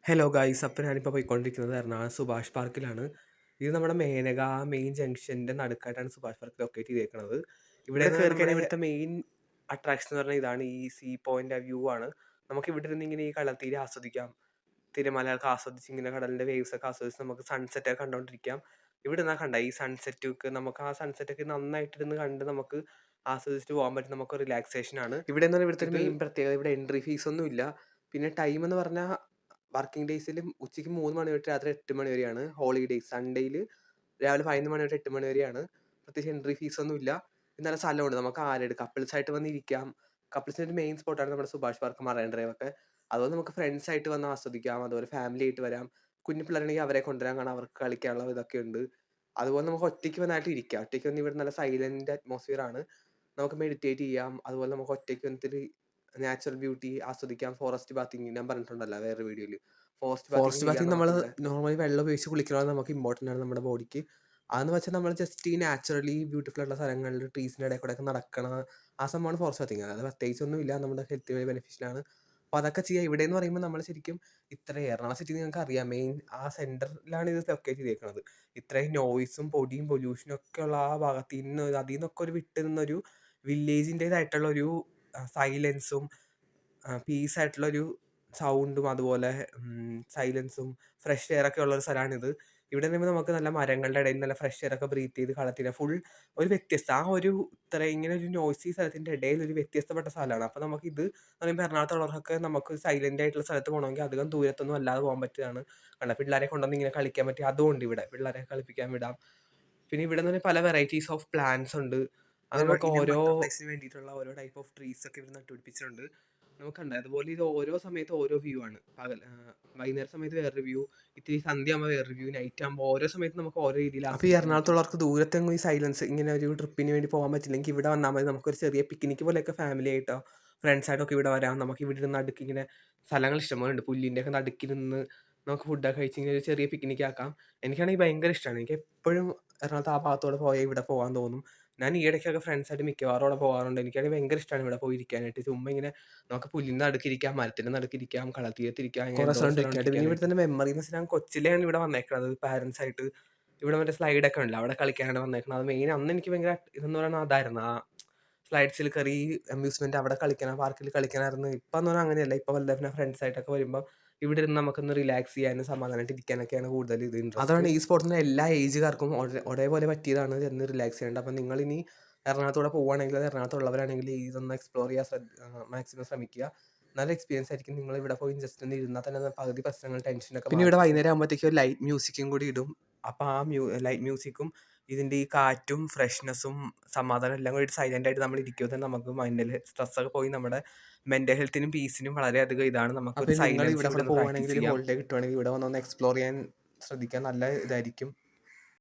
Hello guys, അപ്പോൾ ഞാനിപ്പോൾ പോയിക്കൊണ്ടിരിക്കുന്നത് എറണാകുളം സുഭാഷ് പാർക്കിലാണ്. ഇത് നമ്മുടെ മേനക മെയിൻ ജംഗ്ഷൻ്റെ നടുക്കായിട്ടാണ് സുഭാഷ് പാർക്ക് ലൊക്കേറ്റ് ചെയ്തേക്കുന്നത്. ഇവിടെ കയറി കഴിഞ്ഞാൽ ഇവിടുത്തെ മെയിൻ അട്രാക്ഷൻ എന്ന് പറഞ്ഞാൽ ഇതാണ്, ഈ സീ പോയിന്റ് വ്യൂ ആണ്. നമുക്ക് ഇവിടെ ഇരുന്ന് ഇങ്ങനെ ഈ കടൽത്തീരം ആസ്വദിക്കാം. തിരമാലകളൊക്കെ ആസ്വദിച്ച് ഇങ്ങനെ കടലിൻ്റെ വേവ്സ് ഒക്കെ ആസ്വദിച്ച് നമുക്ക് സൺസെറ്റ് ഒക്കെ കണ്ടുകൊണ്ടിരിക്കാം. ഇവിടെ നിന്നാൽ കണ്ട ഈ സൺസെറ്റ് ഒക്കെ നമുക്ക് ആ സൺസെറ്റ് ഒക്കെ നന്നായിട്ടിരുന്ന് കണ്ട് നമുക്ക് ആസ്വദിച്ചിട്ട് പോകാൻ പറ്റും. നമുക്ക് റിലാക്സേഷൻ ആണ്. ഇവിടെ എന്ന് പറഞ്ഞാൽ ഇവിടുത്തെ ഒരു മെയിൻ പ്രത്യേകത, ഇവിടെ എൻട്രി ഫീസ് ഒന്നും ഇല്ല. പിന്നെ ടൈം എന്ന് പറഞ്ഞാൽ വർക്കിംഗ് ഡേയ്സിലും ഉച്ചയ്ക്ക് 3 മണി തൊട്ട് രാത്രി 8 മണി വരെയാണ്. ഹോളിഡേയ്സ് സൺഡേയിൽ രാവിലെ 11 മണി തൊട്ട് 8 മണി വരെയാണ്. പ്രത്യേകിച്ച് എൻട്രി ഫീസ് ഒന്നും ഇല്ല. നല്ല സ്ഥലമുണ്ട്, നമുക്ക് ആരെടുക്കാം, കപ്പിൾസ് ആയിട്ട് വന്നിരിക്കാം. കപ്പിൾസിൻ്റെ ഒരു മെയിൻ സ്പോട്ടാണ് നമ്മുടെ സുഭാഷ് പാർക്ക്, മറൈൻ ഡ്രൈവ് ഒക്കെ. അതുപോലെ നമുക്ക് ഫ്രണ്ട്സ് ആയിട്ട് വന്ന് ആസ്വദിക്കാം. അതുപോലെ ഫാമിലി ആയിട്ട് വരാം. കുഞ്ഞു പിള്ളേരുണ്ടെങ്കിൽ അവരെ കൊണ്ടുവരാൻ, കാരണം അവർക്ക് കളിക്കാനുള്ള ഇതൊക്കെ ഉണ്ട്. അതുപോലെ നമുക്ക് ഒറ്റയ്ക്ക് വന്നായിട്ട് ഇരിക്കാം. ഒറ്റയ്ക്ക് വന്ന് ഇവിടെ നല്ല സൈലന്റ് അറ്റ്മോസ്ഫിയർ ആണ്. നമുക്ക് മെഡിറ്റേറ്റ് ചെയ്യാം. അതുപോലെ നമുക്ക് ഒറ്റയ്ക്ക് വന്നിട്ട് നാച്ചുറൽ ബ്യൂട്ടി ആസ്വദിക്കാം. ഫോറസ്റ്റ് ബാത്തിങ് ഞാൻ പറഞ്ഞിട്ടുണ്ടല്ലോ വേറെ വീഡിയോയിൽ. ഫോറസ്റ്റ് ബാത്തിങ് നമ്മൾ നോർമലി വെള്ളം ഉപയോഗിച്ച് കുളിക്കുന്നത് നമുക്ക് ഇമ്പോർട്ടൻ്റ് ആണ് നമ്മുടെ ബോഡിക്ക്. അതെന്ന് വെച്ചാൽ നമ്മൾ ജസ്റ്റ് ഈ നാച്ചുറലി ബ്യൂട്ടിഫുൾ ആയിട്ടുള്ള സ്ഥലങ്ങളിൽ ട്രീസിൻ്റെ ഇടയിൽ കൂടെ ഒക്കെ നടക്കണ ആ സംഭവമാണ് ഫോറസ്റ്റ് ബാത്തിങ്. അത് പ്രത്യേകിച്ചൊന്നും ഇല്ല, നമ്മുടെ ഹെൽത്തിന് വേണ്ടി ബെനിഫിഷ്യലാണ്. അപ്പോൾ അതൊക്കെ ചെയ്യുക. ഇവിടെ എന്ന് പറയുമ്പോൾ നമ്മൾ ശരിക്കും എറണാകുളം സിറ്റി നിങ്ങൾക്ക് അറിയാം, മെയിൻ ആ സെൻറ്ററിലാണ് ഇത് ലൊക്കേറ്റ് ചെയ്തേക്കുന്നത്. ഇത്രയും നോയ്സും പൊടിയും പൊല്യൂഷനും ഒക്കെ ഉള്ള ആ ഭാഗത്ത് നിന്ന് അതിൽ നിന്നൊക്കെ ഒരു വിട്ട് നിന്നൊരു വില്ലേജിൻ്റേതായിട്ടുള്ള ഒരു സൈലൻസും പീസ് ആയിട്ടുള്ളൊരു സൗണ്ടും അതുപോലെ സൈലൻസും ഫ്രഷ് എയർ ഒക്കെ ഉള്ളൊരു സ്ഥലമാണിത്. ഇവിടെ നിന്ന് നമുക്ക് നല്ല മരങ്ങളുടെ ഇടയിൽ നല്ല ഫ്രഷ് എയർ ഒക്കെ ബ്രീത്ത് ചെയ്ത് കളത്തില്ല ഫുൾ ഒരു വ്യത്യസ്ത ആ ഒരു ഇത്ര ഇങ്ങനെ ഒരു നോയ്സി സ്ഥലത്തിൻ്റെ ഇടയിൽ ഒരു വ്യത്യസ്തപ്പെട്ട സ്ഥലമാണ്. അപ്പോൾ നമുക്കിത് പറയുമ്പോൾ എറണാകുളത്തുള്ളവർക്കൊക്കെ നമുക്ക് സൈലൻ്റ് ആയിട്ടുള്ള സ്ഥലത്ത് പോകണമെങ്കിൽ അധികം ദൂരത്തൊന്നും അല്ലാതെ പോകാൻ പറ്റുകയാണ്. കണ്ട പിള്ളേരെ കൊണ്ടുവന്ന് ഇങ്ങനെ കളിക്കാൻ പറ്റി, അതുകൊണ്ട് ഇവിടെ പിള്ളേരെ കളിപ്പിക്കാൻ വിടാം. പിന്നെ ഇവിടെ നിന്ന് പല വെറൈറ്റീസ് ഓഫ് പ്ലാന്റ്സ് ഉണ്ട്. അത് നമുക്ക് ഓരോ ബട്ടർഫ്ലൈസിന് വേണ്ടിയിട്ടുള്ള ഓരോ ടൈപ്പ് ഓഫ് ട്രീസ് ഒക്കെ ഇവിടെ നട്ടുപിടിപ്പിച്ചിട്ടുണ്ട്. നമുക്ക് കണ്ടത് അതുപോലെ ഇത് ഓരോ സമയത്ത് ഓരോ വ്യൂ ആണ്. വൈകുന്നേര സമയത്ത് വേറൊരു വ്യൂ, ഇത്തിരി സന്ധ്യ ആകുമ്പോൾ വേറൊരു വ്യൂ, നൈറ്റ് ആകുമ്പോൾ ഓരോ സമയത്ത് നമുക്ക് ഓരോ രീതിയിലാണ്. അപ്പോൾ ഈ എറണാകുളത്തുള്ളവർക്ക് ദൂരത്തെങ്ങും ഈ സൈലൻസ് ഇങ്ങനെ ഒരു ട്രിപ്പിന് വേണ്ടി പോകാൻ പറ്റില്ലെങ്കിൽ ഇവിടെ വന്നാൽ മതി. നമുക്കൊരു ചെറിയ പിക്നിക്ക് പോലെയൊക്കെ ഫാമിലി ആയിട്ടോ ഫ്രണ്ട്സായിട്ടൊക്കെ ഇവിടെ വരാം. നമുക്ക് ഇവിടെ നിന്ന് നടുക്ക് ഇങ്ങനെ സ്ഥലങ്ങൾ ഇഷ്ടംപോലെ ഉണ്ട്. പുല്ലിൻ്റെ ഒക്കെ നടുക്കിരുന്ന് നമുക്ക് ഫുഡൊക്കെ കഴിച്ച് ഇങ്ങനെ ഒരു ചെറിയ പിക്നിക്ക് ആക്കാം. എനിക്കാണെങ്കിൽ ഭയങ്കര ഇഷ്ടമാണ്. എനിക്ക് എപ്പോഴും എറണാകുളത്ത് ആ ഭാഗത്തോടെ പോയാൽ ഇവിടെ പോകാൻ തോന്നും. ഞാൻ ഈ ഇടയ്ക്കൊക്കെ ഫ്രണ്ട്സായിട്ട് മിക്കവാറും അവിടെ പോകാറുണ്ട്. എനിക്കാണെങ്കിൽ ഭയങ്കര ഇഷ്ടമാണ് ഇവിടെ പോയി ഇരിക്കാനായിട്ട്. ചുമ്മാ ഇങ്ങനെ നമുക്ക് പുല്ലിൻ്റെ നടുക്കിരിക്കാം, മരത്തിൻ്റെ നടുക്കിരിക്കാം, കടൽത്തീരത്തിരിക്കാം, കുറേ സ്ഥലം. പിന്നെ ഇവിടെ തന്നെ മെമ്മറി എന്ന് വെച്ചാൽ ഞാൻ കൊച്ചിലെയാണ് ഇവിടെ വന്നേക്കുന്നത് പാരൻസ് ആയിട്ട്. ഇവിടെ മറ്റേ സ്ലൈഡൊക്കെ ഉണ്ടല്ലോ, അവിടെ കളിക്കാനാണ് വന്നേക്കുന്നത്. അത് മെയിൻ അന്ന് എനിക്ക് ഭയങ്കര ഇതെന്ന് പറയുന്നത് അതായിരുന്നു. ആ സ്ലൈഡ്സിൽ കയറി അമ്യൂസ്മെൻറ്റ് അവിടെ കളിക്കാൻ, ആ പാർക്കിൽ കളിക്കാനായിരുന്നു. ഇപ്പം എന്ന് പറഞ്ഞാൽ അങ്ങനെയല്ല. ഇപ്പോൾ വല്ല പിന്നെ ഫ്രണ്ട്സായിട്ടൊക്കെ വരുമ്പോൾ ഇവിടെ ഇരുന്ന് നമുക്കൊന്ന് റിലാക്സ് ചെയ്യാനും സമാധാനമായിട്ട് ഇരിക്കാനൊക്കെയാണ് കൂടുതൽ ഇത് ഇൻട്രസ്റ്റ്. അതാണ് ഈ സ്പോർട്ടിന് എല്ലാ ഏജുകാർക്കും ഒരേപോലെ പറ്റിയതാണ് എന്ന് റിലാക്സ് ചെയ്യേണ്ടത്. അപ്പം നിങ്ങളിനി എറണാകുളത്തൂടെ പോവുകയാണെങ്കിൽ, അത് എറണാകുളത്തുള്ളവരാണെങ്കിൽ ഇതൊന്ന് എക്സ്പ്ലോർ ചെയ്യാൻ മാക്സിമം ശ്രമിക്കുക. നല്ല എക്സ്പീരിയൻസ് ആയിരിക്കും. നിങ്ങൾ ഇവിടെ പോയി ജസ്റ്റ് ഒന്ന് ഇരുന്നാൽ തന്നെ പകുതി പ്രശ്നങ്ങൾ ടെൻഷനൊക്കെ. പിന്നെ ഇവിടെ വൈകുന്നേരം ആകുമ്പോഴത്തേക്കും ഒരു ലൈറ്റ് മ്യൂസിക്കും കൂടി ഇടും. അപ്പോൾ ആ ലൈറ്റ് മ്യൂസിക്കും ഇതിൻ്റെ ഈ കാറ്റും ഫ്രഷ്നെസ്സും സമാധാനം എല്ലാം കൂടി സൈലൻ്റ് ആയിട്ട് നമ്മൾ ഇരിക്കുമ്പോൾ തന്നെ നമുക്ക് മൈൻഡിൽ സ്ട്രെസ്സൊക്കെ പോയി നമ്മുടെ മെൻ്റൽ ഹെൽത്തിനും പീസിനും വളരെയധികം ഇതാണ്. നമുക്ക് ഇവിടെ പോകുകയാണെങ്കിൽ ഹോളിഡേ കിട്ടുവാണെങ്കിൽ ഇവിടെ വന്നൊന്ന് എക്സ്പ്ലോർ ചെയ്യാൻ ശ്രദ്ധിക്കാൻ നല്ല ഇതായിരിക്കും.